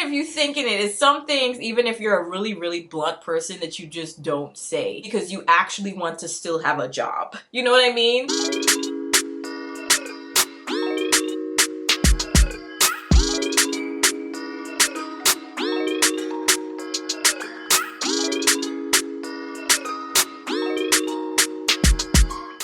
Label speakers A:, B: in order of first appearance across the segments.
A: if you thinking it is some things, even if you're a really, really blunt person, that you just don't say because you actually want to still have a job. You know what I mean?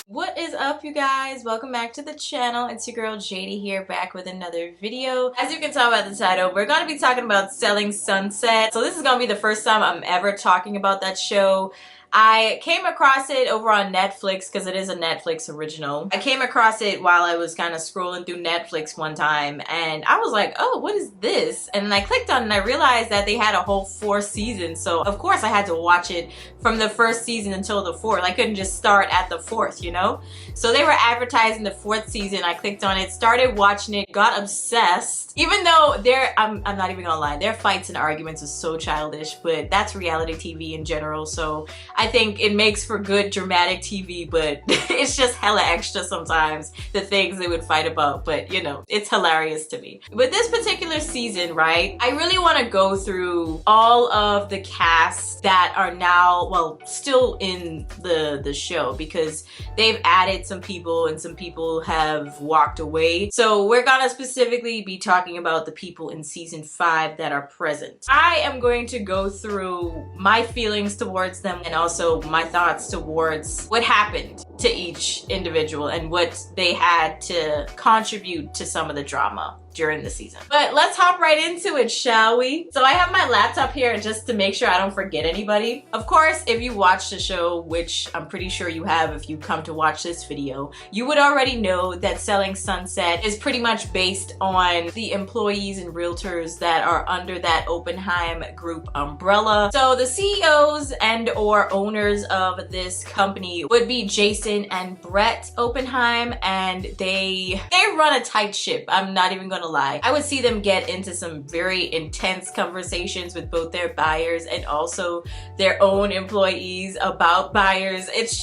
A: What is up, you guys? Welcome back to the channel. It's your girl JD here, back with another video. As you can tell by the title, we're going to be talking about Selling Sunset. So this is going to be the first time I'm ever talking about that show. I came across it over on Netflix because it is a Netflix original. I came across it while I was kind of scrolling through Netflix one time and I was like, oh, what is this? And I clicked on it and I realized that they had a whole 4 seasons. So of course I had to watch it from the first season until the 4th. I couldn't just start at the 4th, you know? So they were advertising the 4th season. I clicked on it, started watching it, got obsessed. Even though I'm not even gonna lie, their fights and arguments are so childish, but that's reality TV in general. So I think it makes for good dramatic TV, but it's just hella extra sometimes, the things they would fight about. But you know, it's hilarious to me. With this particular season, right, I really want to go through all of the casts that are now, well, still in the show, because they've added some people and some people have walked away. So we're gonna specifically be talking about the people in season 5 that are present. I am going to go through my feelings towards them and also my thoughts towards what happened to each individual and what they had to contribute to some of the drama during the season. But let's hop right into it, shall we? So I have my laptop here just to make sure I don't forget anybody. Of course, if you watch the show, which I'm pretty sure you have if you come to watch this video, you would already know that Selling Sunset is pretty much based on the employees and realtors that are under that Oppenheim Group umbrella. So the CEOs and or owners of this company would be Jason and Brett Oppenheim, and they run a tight ship. I'm not even gonna lie. I would see them get into some very intense conversations with both their buyers and also their own employees about buyers. It's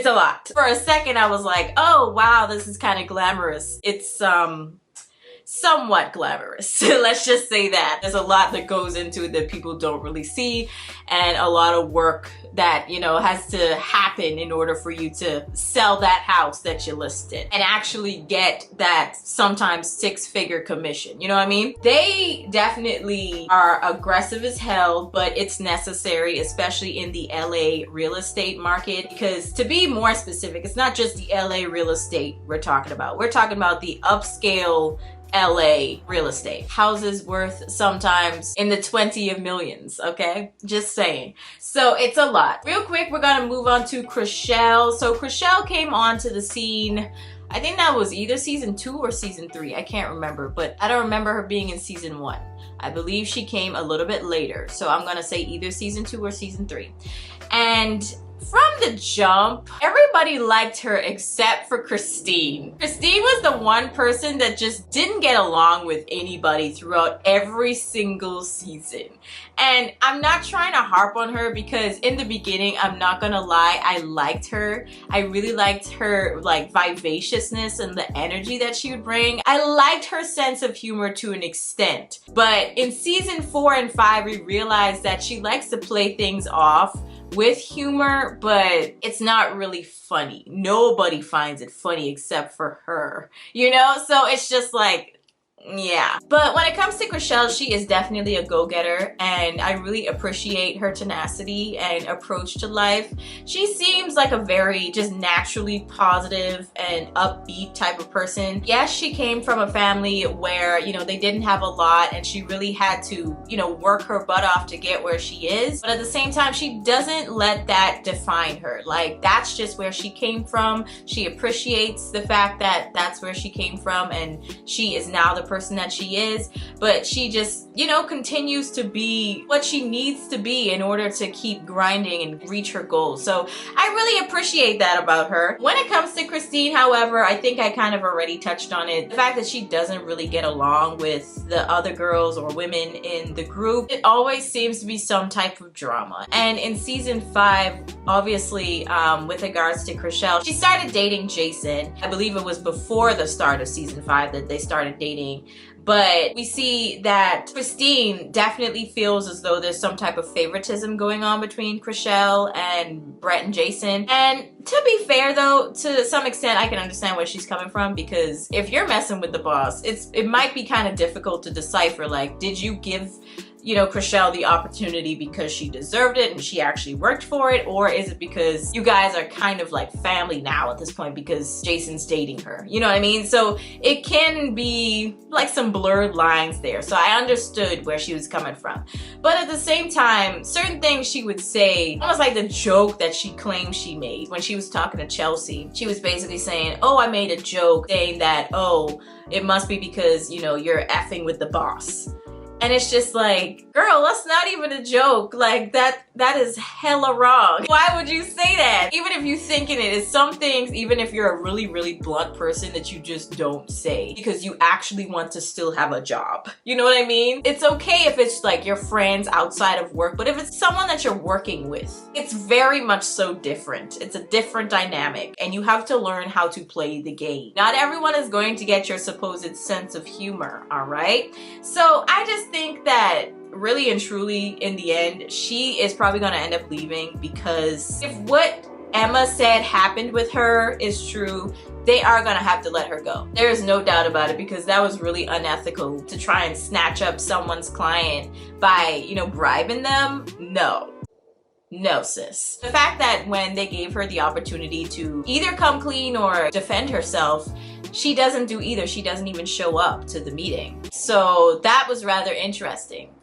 A: a lot. For a second I was like, oh wow, this is kind of glamorous. It's somewhat glamorous. Let's just say that. There's a lot that goes into it that people don't really see, and a lot of work that, you know, has to happen in order for you to sell that house that you listed and actually get that sometimes 6-figure commission. You know what I mean? They definitely are aggressive as hell, but it's necessary, especially in the LA real estate market, because to be more specific, it's not just the LA real estate we're talking about. We're talking about the upscale LA real estate. Houses worth sometimes in the 20 of millions, okay? Just saying. So it's a lot. Real quick, we're gonna move on to Chrishell. So Chrishell came onto the scene, I think that was either season 2 or season 3. I can't remember, but I don't remember her being in season 1. I believe she came a little bit later. So I'm gonna say either season 2 or season 3. And from the jump, everybody liked her except for Christine. Christine was the one person that just didn't get along with anybody throughout every single season. And I'm not trying to harp on her because in the beginning, I'm not gonna lie, I liked her. I really liked her like vivaciousness and the energy that she would bring. I liked her sense of humor to an extent. But in season 4 and 5, we realized that she likes to play things off with humor, but it's not really funny. Nobody finds it funny except for her, you know? So it's just like, yeah. But when it comes to Chrishell, she is definitely a go-getter, and I really appreciate her tenacity and approach to life. She seems like a very just naturally positive and upbeat type of person. Yes, she came from a family where, you know, they didn't have a lot and she really had to, you know, work her butt off to get where she is. But at the same time, she doesn't let that define her. Like, that's just where she came from. She appreciates the fact that that's where she came from, and she is now the person that she is, but she just, you know, continues to be what she needs to be in order to keep grinding and reach her goals. So I really appreciate that about her. When it comes to Christine, however, I think I kind of already touched on it. The fact that she doesn't really get along with the other girls or women in the group, it always seems to be some type of drama. And in season 5, obviously, with regards to Chrishell, she started dating Jason. I believe it was before the start of season 5 that they started dating. But we see that Christine definitely feels as though there's some type of favoritism going on between Chrishell and Brett and Jason. And to be fair though, to some extent I can understand where she's coming from, because if you're messing with the boss, it might be kind of difficult to decipher, like, did you give, you know, Chrishell the opportunity because she deserved it and she actually worked for it, or is it because you guys are kind of like family now at this point because Jason's dating her? You know what I mean? So it can be like some blurred lines there. So I understood where she was coming from. But at the same time, certain things she would say, almost like the joke that she claimed she made when she was talking to Chelsea. She was basically saying, oh, I made a joke saying that, oh, it must be because, you know, you're effing with the boss. And it's just like, girl, that's not even a joke. Like, that is hella wrong. Why would you say that? Even if you're thinking it, is some things, even if you're a really, really blunt person, that you just don't say because you actually want to still have a job. You know what I mean? It's okay if it's like your friends outside of work, but if it's someone that you're working with, it's very much so different. It's a different dynamic, and you have to learn how to play the game. Not everyone is going to get your supposed sense of humor, all right? So I just think that really and truly in the end she is probably going to end up leaving, because if what Emma said happened with her is true, they are going to have to let her go. There is no doubt about it, because that was really unethical to try and snatch up someone's client by, you know, bribing them. No, sis. The fact that when they gave her the opportunity to either come clean or defend herself, she doesn't do either. She doesn't even show up to the meeting. So that was rather interesting.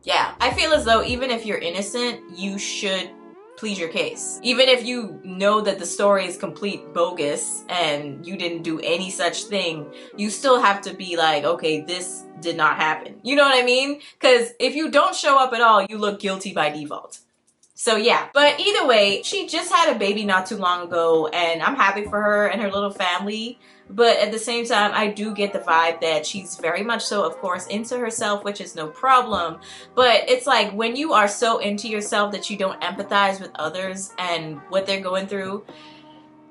A: Yeah, I feel as though even if you're innocent, you should plead your case. Even if you know that the story is complete bogus and you didn't do any such thing, you still have to be like, okay, this did not happen. You know what I mean? Because if you don't show up at all, you look guilty by default. So yeah, but either way, she just had a baby not too long ago, and I'm happy for her and her little family. But at the same time, I do get the vibe that she's very much so, of course, into herself, which is no problem. But it's like when you are so into yourself that you don't empathize with others and what they're going through.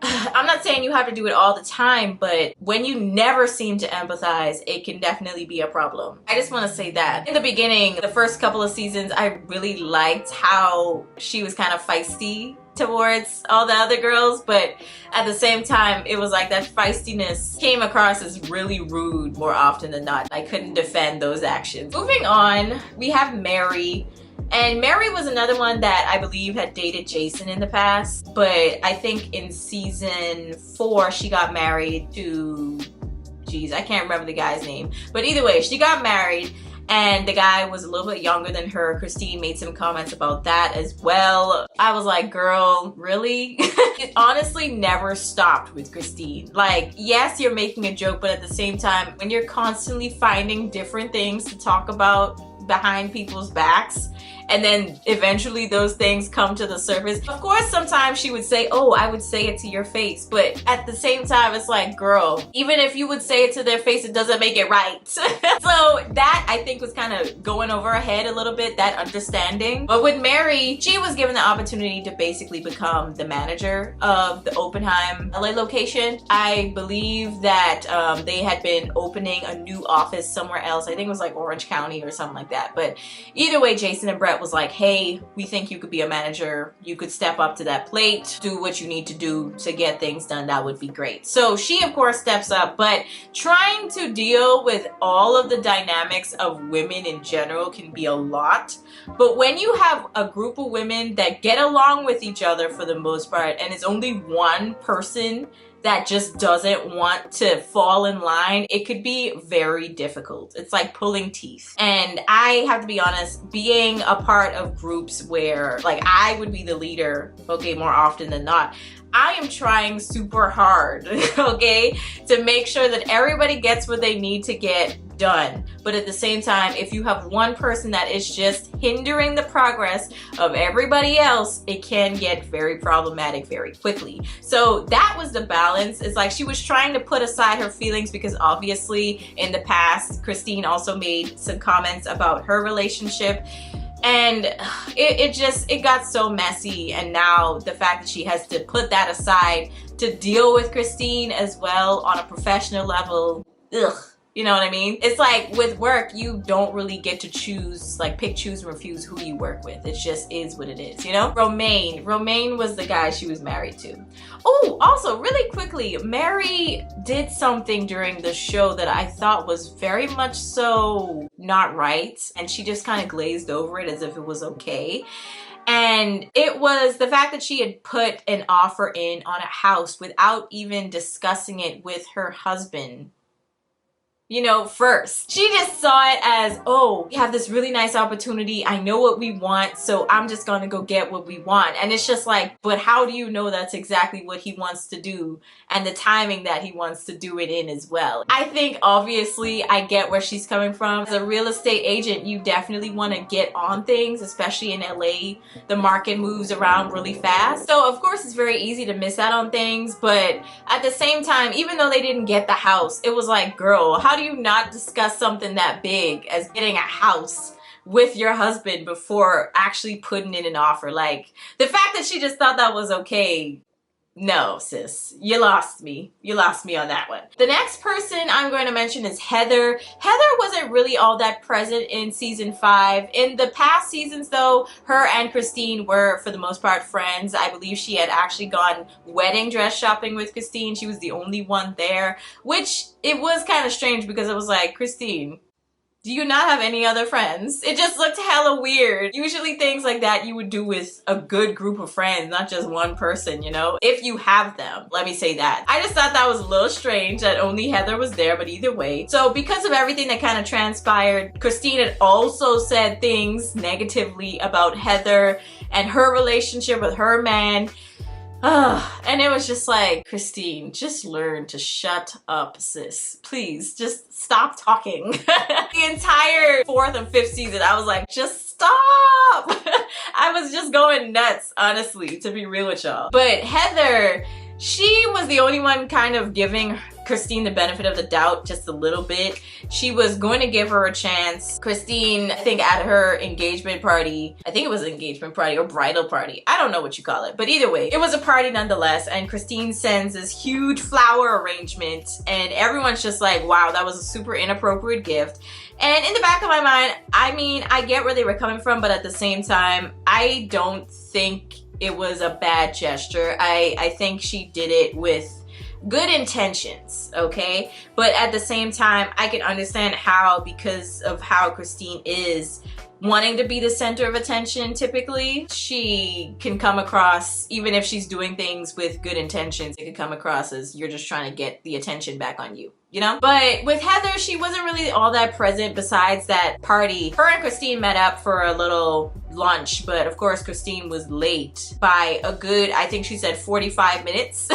A: I'm not saying you have to do it all the time, but when you never seem to empathize, it can definitely be a problem. I just want to say that. In the beginning, the first couple of seasons, I really liked how she was kind of feisty towards all the other girls, but at the same time, it was like that feistiness came across as really rude more often than not. I couldn't defend those actions. Moving on, we have Mary. And Mary was another one that I believe had dated Jason in the past, but I think in season 4 she got married to, geez, I can't remember the guy's name, but either way, she got married and the guy was a little bit younger than her. Christine made some comments about that as well. I was like, girl, really? It honestly never stopped with Christine. Like, yes, you're making a joke, but at the same time, when you're constantly finding different things to talk about behind people's backs, and then eventually those things come to the surface. Of course, sometimes she would say, oh, I would say it to your face. But at the same time, it's like, girl, even if you would say it to their face, it doesn't make it right. So that, I think, was kind of going over her head a little bit, that understanding. But with Mary, she was given the opportunity to basically become the manager of the Oppenheim LA location. I believe that they had been opening a new office somewhere else. I think it was like Orange County or something like that. But either way, Jason and Brett was like, hey, we think you could be a manager. You could step up to that plate, do what you need to do to get things done. That would be great. So she, of course, steps up, but trying to deal with all of the dynamics of women in general can be a lot. But when you have a group of women that get along with each other for the most part, and it's only one person that just doesn't want to fall in line, it could be very difficult. It's like pulling teeth. And I have to be honest, being a part of groups where like I would be the leader, okay, more often than not, I am trying super hard, okay, to make sure that everybody gets what they need to get done. But at the same time, if you have one person that is just hindering the progress of everybody else, it can get very problematic very quickly. So that was the balance. It's like she was trying to put aside her feelings because obviously in the past, Christine also made some comments about her relationship. And it got so messy, and now the fact that she has to put that aside to deal with Christine as well on a professional level, ugh. You know what I mean? It's like with work, you don't really get to choose, like pick, choose, and refuse who you work with. It just is what it is, you know? Romain was the guy she was married to. Oh, also really quickly, Mary did something during the show that I thought was very much so not right. And she just kind of glazed over it as if it was okay. And it was the fact that she had put an offer in on a house without even discussing it with her husband, you know, first. She just saw it as, oh, we have this really nice opportunity. I know what we want, so I'm just gonna go get what we want. And it's just like, but how do you know that's exactly what he wants to do and the timing that he wants to do it in as well? I think obviously I get where she's coming from. As a real estate agent, you definitely want to get on things, especially in LA. The market moves around really fast. So of course it's very easy to miss out on things, but at the same time, even though they didn't get the house, it was like, girl, how do you not discuss something that big as getting a house with your husband before actually putting in an offer? Like, the fact that she just thought that was okay, no, sis, you lost me. You lost me on that one. The next person I'm going to mention is Heather. Heather wasn't really all that present in season 5. In the past seasons though, her and Christine were for the most part friends. I believe she had actually gone wedding dress shopping with Christine. She was the only one there, which it was kind of strange because it was like, Christine, do you not have any other friends? It just looked hella weird. Usually things like that you would do with a good group of friends, not just one person, you know? If you have them, let me say that. I just thought that was a little strange that only Heather was there, but either way. So because of everything that kind of transpired, Christine had also said things negatively about Heather and her relationship with her man. And it was just like, Christine, just learn to shut up, sis. Please, just stop talking. The entire 4th and 5th season, I was like, just stop. I was just going nuts, honestly, to be real with y'all. But Heather, she was the only one kind of giving Christine the benefit of the doubt just a little bit. She was going to give her a chance. Christine, I think at her engagement party, I think it was an engagement party or bridal party, I don't know what you call it, but either way, it was a party nonetheless, and Christine sends this huge flower arrangement and everyone's just like, wow, that was a super inappropriate gift. And in the back of my mind, I mean, I get where they were coming from, but at the same time, I don't think it was a bad gesture. I think she did it with good intentions, okay? But at the same time, I can understand how, because of how Christine is, wanting to be the center of attention typically, she can come across, even if she's doing things with good intentions, it could come across as you're just trying to get the attention back on you, you know? But with Heather, she wasn't really all that present besides that party. Her and Christine met up for a little lunch, but of course Christine was late by a good, I think she said 45 minutes.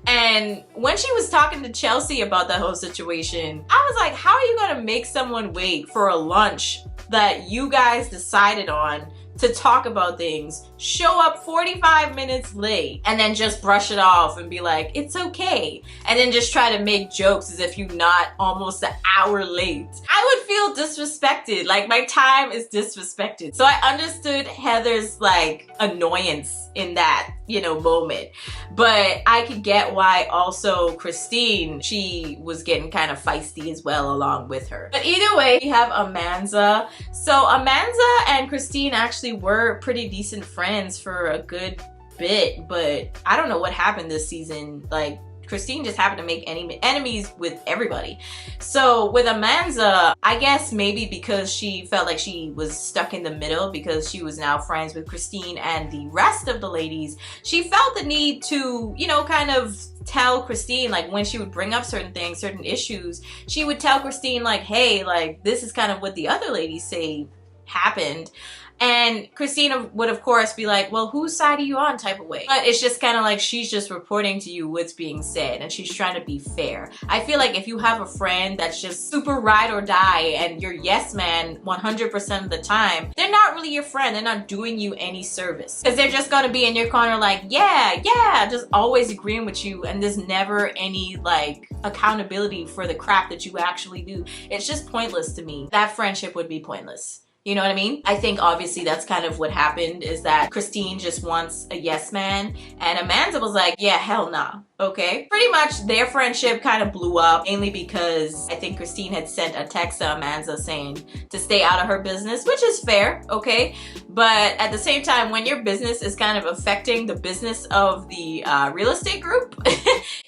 A: And when she was talking to Chelsea about that whole situation, I was like, how are you gonna make someone wait for a lunch that you guys decided on to talk about things, show up 45 minutes late, and then just brush it off and be like, it's okay, and then just try to make jokes as if you're not almost an hour late? I would feel disrespected, like my time is disrespected. So I understood Heather's like annoyance in that, you know, moment, but I could get why also Christine, she was getting kind of feisty as well along with her. But either way, we have Amanza. So Amanza and Christine actually were pretty decent friends for a good bit, but I don't know what happened this season. Like, Christine just happened to make enemies with everybody. So with Amanza, I guess maybe because she felt like she was stuck in the middle because she was now friends with Christine and the rest of the ladies, she felt the need to, you know, kind of tell Christine, like when she would bring up certain things, certain issues, she would tell Christine like, hey, like this is kind of what the other ladies say happened. And Christina would of course be like, well, whose side are you on type of way. But it's just kind of like she's just reporting to you what's being said and she's trying to be fair. I feel like if you have a friend that's just super ride or die and you're yes man 100% of the time, they're not really your friend. They're not doing you any service. Because they're just going to be in your corner like, yeah, just always agreeing with you, and there's never any like accountability for the crap that you actually do. It's just pointless to me. That friendship would be pointless. You know what I mean? I think obviously that's kind of what happened, is that Christine just wants a yes man, and Amanda was like, yeah, hell nah. Okay. Pretty much their friendship kind of blew up, mainly because I think Christine had sent a text to Amanda saying to stay out of her business, which is fair, okay? But at the same time, when your business is kind of affecting the business of the real estate group,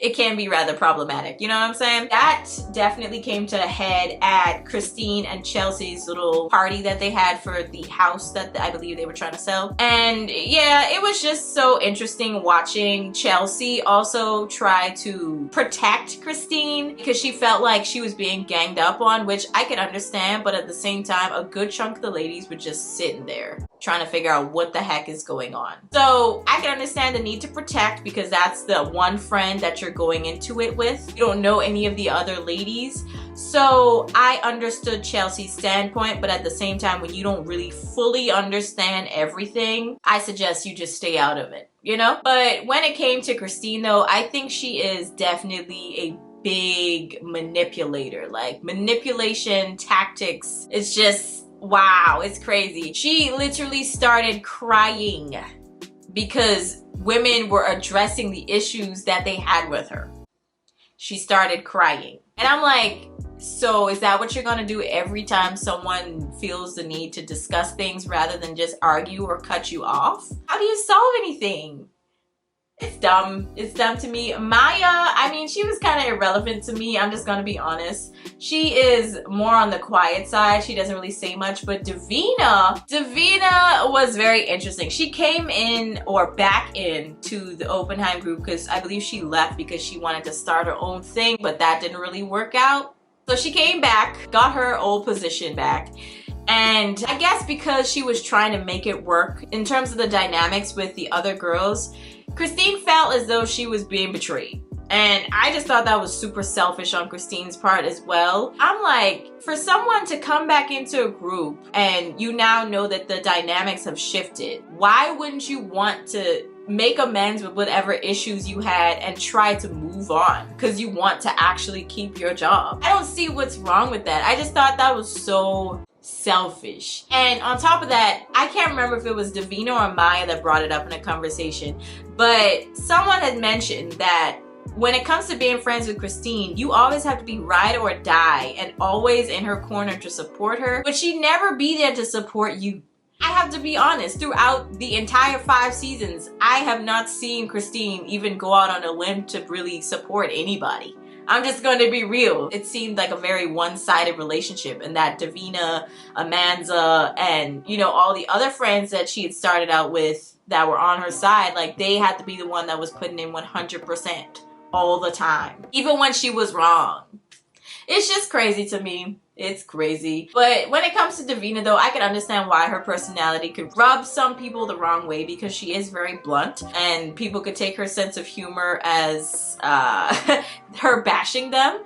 A: it can be rather problematic. You know what I'm saying? That definitely came to a head at Christine and Chelsea's little party that they had for the house that I believe they were trying to sell. And yeah, it was just so interesting watching Chelsea also try to protect Christine, because she felt like she was being ganged up on, which I can understand, but at the same time, a good chunk of the ladies were just sitting there trying to figure out what the heck is going on. So I can understand the need to protect, because that's the one friend that you're going into it with. You don't know any of the other ladies. So I understood Chelsea's standpoint, but at the same time, when you don't really fully understand everything, I suggest you just stay out of it, you know? But when it came to Christine though, I think she is definitely a big manipulator. Like, manipulation tactics is just, wow, it's crazy. She literally started crying because women were addressing the issues that they had with her. She started crying. And I'm like, so is that what you're gonna do every time someone feels the need to discuss things rather than just argue or cut you off? How do you solve anything? It's dumb. It's dumb to me. Maya, I mean, she was kind of irrelevant to me. I'm just gonna be honest. She is more on the quiet side. She doesn't really say much. But Davina was very interesting. She came in, or back in, to the Oppenheim group, because I believe she left because she wanted to start her own thing, but that didn't really work out. So she came back, got her old position back. And I guess because she was trying to make it work in terms of the dynamics with the other girls, Christine felt as though she was being betrayed. And I just thought that was super selfish on Christine's part as well. I'm like, for someone to come back into a group and you now know that the dynamics have shifted, why wouldn't you want to make amends with whatever issues you had and try to move on because you want to actually keep your job? I don't see what's wrong with that. I just thought that was so selfish. And on top of that, I can't remember if it was Davina or Maya that brought it up in a conversation, but someone had mentioned that when it comes to being friends with Christine, you always have to be ride or die and always in her corner to support her, but she'd never be there to support you. I have to be honest, throughout the entire 5 seasons, I have not seen Christine even go out on a limb to really support anybody. I'm just going to be real. It seemed like a very one-sided relationship, and that Davina, Amanda, and, you know, all the other friends that she had started out with that were on her side, like, they had to be the one that was putting in 100% all the time, even when she was wrong. It's just crazy to me. It's crazy. But when it comes to Davina though, I can understand why her personality could rub some people the wrong way, because she is very blunt and people could take her sense of humor as her bashing them.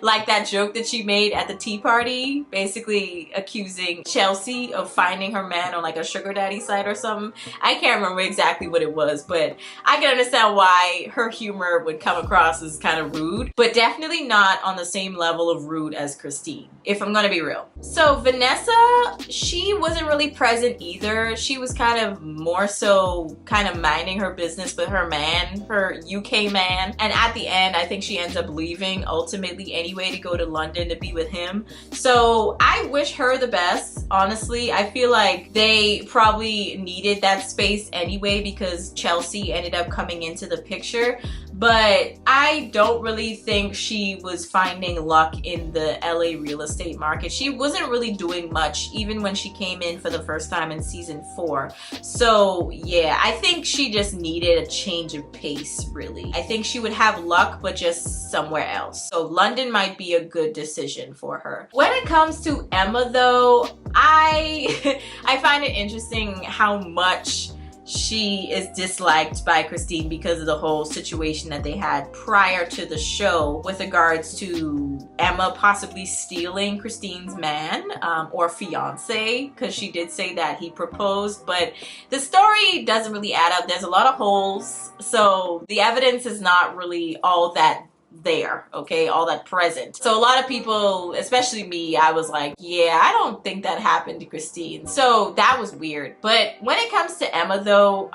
A: Like that joke that she made at the tea party, basically accusing Chelsea of finding her man on like a sugar daddy site or something. I can't remember exactly what it was, but I can understand why her humor would come across as kind of rude, but definitely not on the same level of rude as Christine, if I'm gonna be real. So Vanessa, she wasn't really present either. She was kind of more so kind of minding her business with her man, her UK man. And at the end, I think she ends up leaving ultimately anyway to go to London to be with him. So I wish her the best, honestly. I feel like they probably needed that space anyway because Chelsea ended up coming into the picture. But I don't really think she was finding luck in the LA real estate market. She wasn't really doing much even when she came in for the first time in season 4. So yeah, I think she just needed a change of pace, really. I think she would have luck, but just somewhere else. So London might be a good decision for her. When it comes to Emma though, I find it interesting how much she is disliked by Christine because of the whole situation that they had prior to the show with regards to Emma possibly stealing Christine's man or fiance, because she did say that he proposed, but the story doesn't really add up. There's a lot of holes, so the evidence is not really all that there, okay, all that present. So a lot of people, especially me, I was like, yeah, I don't think that happened to Christine. So that was weird. But when it comes to Emma though,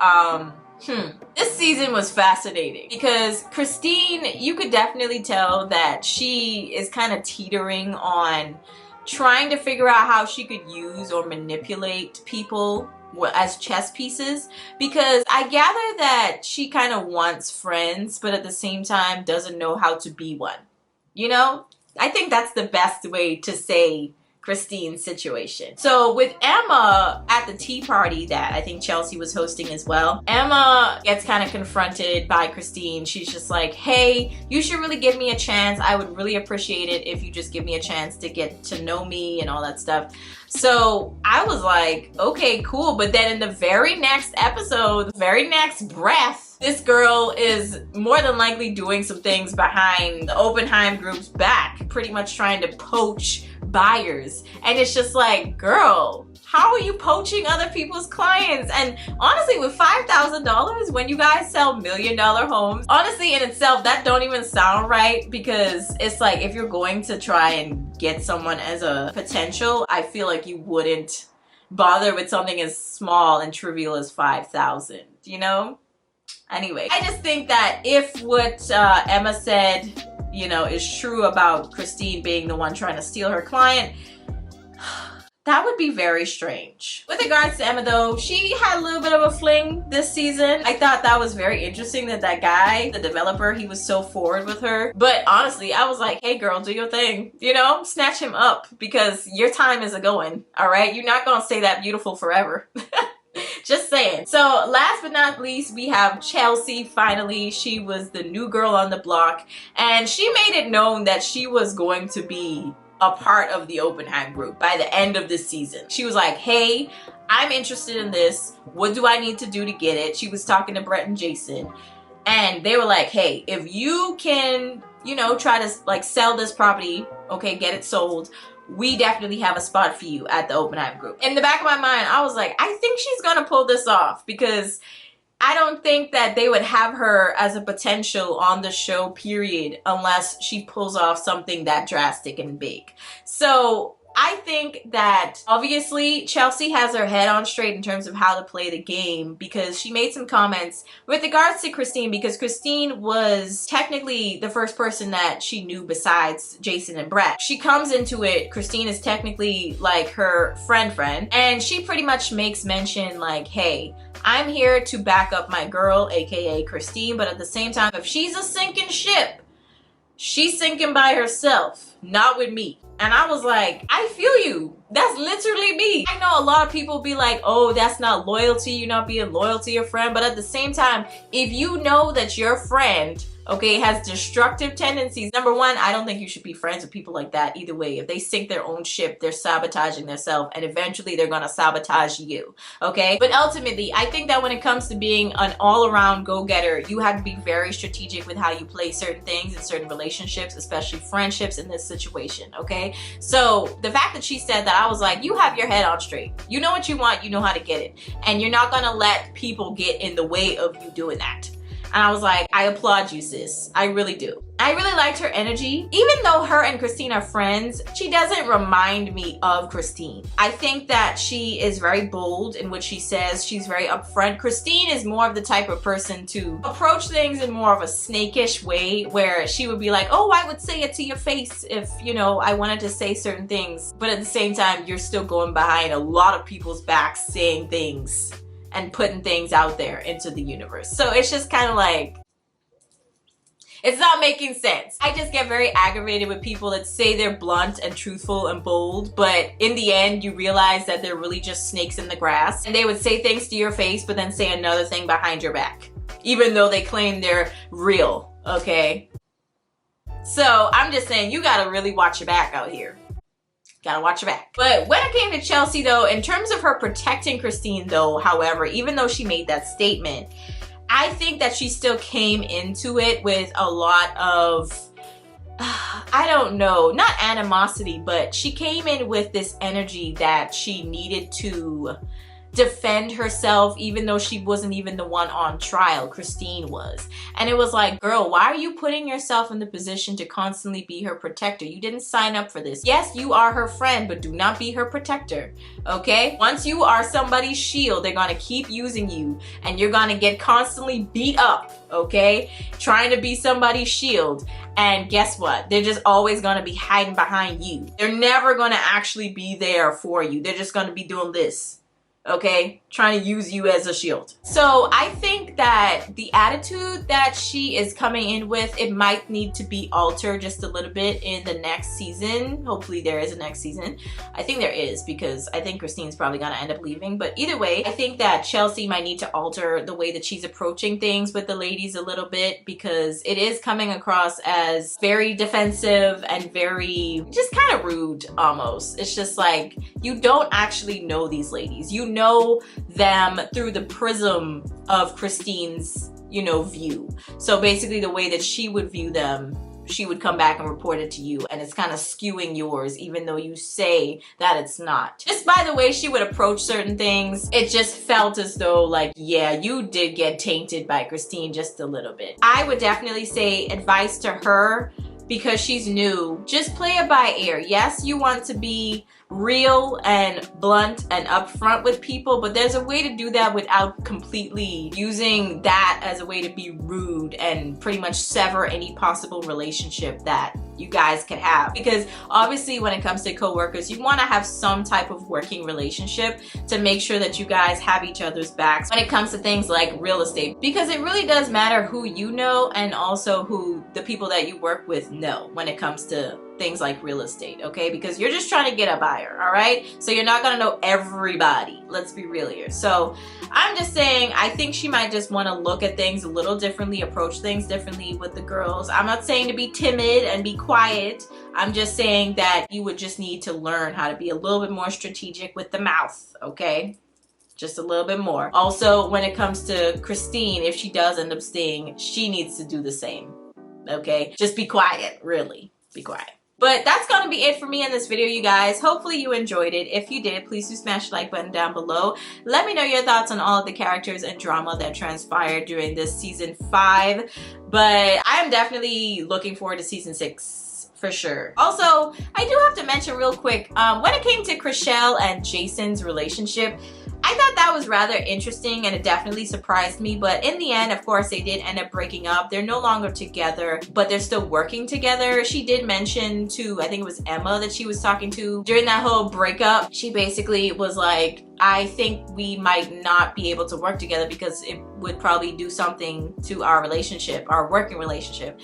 A: this season was fascinating because Christine, you could definitely tell that she is kind of teetering on trying to figure out how she could use or manipulate people as chess pieces, because I gather that she kind of wants friends but at the same time doesn't know how to be one. You know, I think that's the best way to say Christine's situation. So with Emma at the tea party that I think Chelsea was hosting as well, Emma gets kind of confronted by Christine. She's just like, hey, you should really give me a chance. I would really appreciate it if you just give me a chance to get to know me and all that stuff. So I was like, okay, cool. But then in the very next episode, the very next breath, this girl is more than likely doing some things behind the Oppenheim group's back, pretty much trying to poach buyers. And it's just like, girl, how are you poaching other people's clients? And honestly, with $5,000, when you guys sell $1 million homes, honestly in itself, that don't even sound right, because it's like, if you're going to try and get someone as a potential, I feel like you wouldn't bother with something as small and trivial as 5,000, you know? Anyway, I just think that if what Emma said, you know, is true about Christine being the one trying to steal her client, that would be very strange. With regards to Emma though, she had a little bit of a fling this season. I thought that was very interesting that that guy, the developer, he was so forward with her. But honestly, I was like, hey girl, do your thing. You know, snatch him up, because your time is a-going, all right? You're not gonna stay that beautiful forever. Just saying. So last but not least, we have Chelsea. Finally, she was the new girl on the block, and she made it known that she was going to be a part of the Oppenheim group by the end of this season. She was like, hey, I'm interested in this. What do I need to do to get it? She was talking to Brett and Jason, and they were like, hey, if you can, you know, try to like sell this property, okay, get it sold, we definitely have a spot for you at the Oppenheim group. In the back of my mind, I was like, I think she's gonna pull this off, because I don't think that they would have her as a potential on the show, period, unless she pulls off something that drastic and big. So I think that obviously Chelsea has her head on straight in terms of how to play the game, because she made some comments with regards to Christine, because Christine was technically the first person that she knew besides Jason and Brett. She comes into it, Christine is technically like her friend, and she pretty much makes mention like, hey, I'm here to back up my girl, aka Christine, but at the same time, if she's a sinking ship, she's sinking by herself, not with me. And I was like, I feel you. That's literally me. I know a lot of people be like, oh, that's not loyalty. You're not being loyal to your friend. But at the same time, if you know that your friend, okay, has destructive tendencies, number one, I don't think you should be friends with people like that either way. If they sink their own ship, they're sabotaging themselves, and eventually they're gonna sabotage you, okay? But ultimately, I think that when it comes to being an all-around go-getter, you have to be very strategic with how you play certain things in certain relationships, especially friendships in this situation, okay? So the fact that she said that, I was like, you have your head on straight. You know what you want, you know how to get it. And you're not gonna let people get in the way of you doing that. And I was like, I applaud you, sis. I really do. I really liked her energy. Even though her and Christine are friends, she doesn't remind me of Christine. I think that she is very bold in what she says. She's very upfront. Christine is more of the type of person to approach things in more of a snakish way, where she would be like, oh, I would say it to your face if, you know, I wanted to say certain things. But at the same time, you're still going behind a lot of people's backs saying things and putting things out there into the universe. So it's just kind of like, it's not making sense. I just get very aggravated with people that say they're blunt and truthful and bold, but in the end, you realize that they're really just snakes in the grass. And they would say things to your face, but then say another thing behind your back, even though they claim they're real, okay? So I'm just saying, you gotta really watch your back out here. Gotta watch your back. But when it came to Chelsea though, in terms of her protecting Christine though, however, even though she made that statement, I think that she still came into it with a lot of, I don't know, not animosity, but she came in with this energy that she needed to defend herself even though she wasn't even the one on trial. Christine was. And it was like, girl, why are you putting yourself in the position to constantly be her protector? You didn't sign up for this. Yes, you are her friend, but do not be her protector, okay? Once you are somebody's shield, they're gonna keep using you and you're gonna get constantly beat up, okay? Trying to be somebody's shield. And guess what? They're just always gonna be hiding behind you. They're never gonna actually be there for you. They're just gonna be doing this. Okay, trying to use you as a shield. So I think that the attitude that she is coming in with, it might need to be altered just a little bit in the next season. Hopefully there is a next season. I think there is, because I think Christine's probably gonna end up leaving. But either way, I think that Chelsea might need to alter the way that she's approaching things with the ladies a little bit, because it is coming across as very defensive and very just kind of rude almost. It's just like, you don't actually know these ladies. You know them through the prism of Christine's, you know, view. So basically the way that she would view them, she would come back and report it to you, and it's kind of skewing yours even though you say that it's not. Just by the way she would approach certain things, it just felt as though like, yeah, you did get tainted by Christine just a little bit. I would definitely say advice to her, because she's new, just play it by ear. Yes, you want to be real and blunt and upfront with people, but there's a way to do that without completely using that as a way to be rude and pretty much sever any possible relationship that you guys can have. Because obviously when it comes to co-workers, you want to have some type of working relationship to make sure that you guys have each other's backs when it comes to things like real estate, because it really does matter who you know and also who the people that you work with know when it comes to things like real estate, okay? Because you're just trying to get a buyer, all right? So you're not gonna know everybody. Let's be real here. So I'm just saying, I think she might just want to look at things a little differently, approach things differently with the girls. I'm not saying to be timid and be quiet. I'm just saying that you would just need to learn how to be a little bit more strategic with the mouth, okay? Just a little bit more. Also, when it comes to Christine, if she does end up staying, she needs to do the same, okay? Just be quiet, really. Be quiet. But that's gonna be it for me in this video, you guys. Hopefully you enjoyed it. If you did, please do smash the like button down below. Let me know your thoughts on all of the characters and drama that transpired during this season 5. But I'm definitely looking forward to season 6 for sure. Also, I do have to mention real quick, when it came to Chrishell and Jason's relationship, I thought that was rather interesting and it definitely surprised me, but in the end, of course, they did end up breaking up. They're no longer together, but they're still working together. She did mention to, I think it was Emma that she was talking to during that whole breakup. She basically was like, I think we might not be able to work together because it would probably do something to our relationship, our working relationship.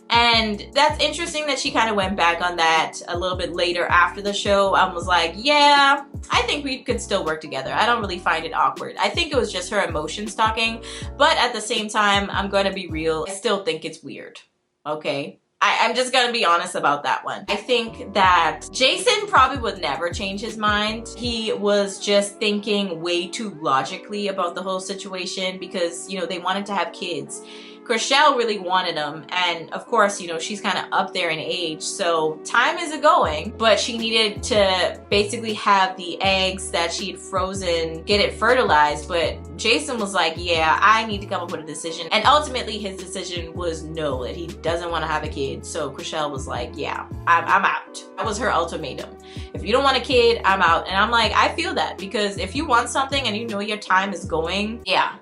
A: And that's interesting that she kind of went back on that a little bit later after the show. I was like, yeah, I think we could still work together. I don't really find it awkward. I think it was just her emotions talking, but at the same time, I'm going to be real. I still think it's weird, okay? I'm just gonna be honest about that one. I think that Jason probably would never change his mind. He was just thinking way too logically about the whole situation because, you know, they wanted to have kids. Chrishell really wanted them, and of course, you know, she's kind of up there in age, so time is a-going, but she needed to basically have the eggs that she had frozen, get it fertilized, but Jason was like, yeah, I need to come up with a decision, and ultimately his decision was no, that he doesn't want to have a kid, so Chrishell was like, yeah, I'm out. That was her ultimatum. If you don't want a kid, I'm out, and I'm like, I feel that, because if you want something and you know your time is going, yeah.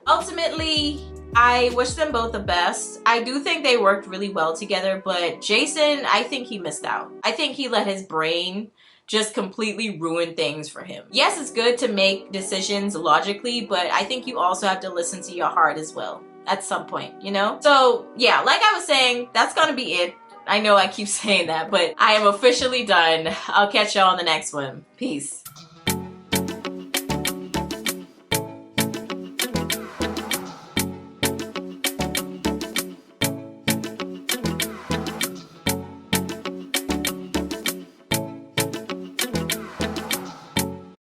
A: Ultimately, I wish them both the best. I do think they worked really well together, but Jason, I think he missed out. I think he let his brain just completely ruin things for him. Yes, it's good to make decisions logically, but I think you also have to listen to your heart as well at some point, you know? So yeah, like I was saying, that's gonna be it. I know I keep saying that, but I am officially done. I'll catch y'all on the next one. Peace.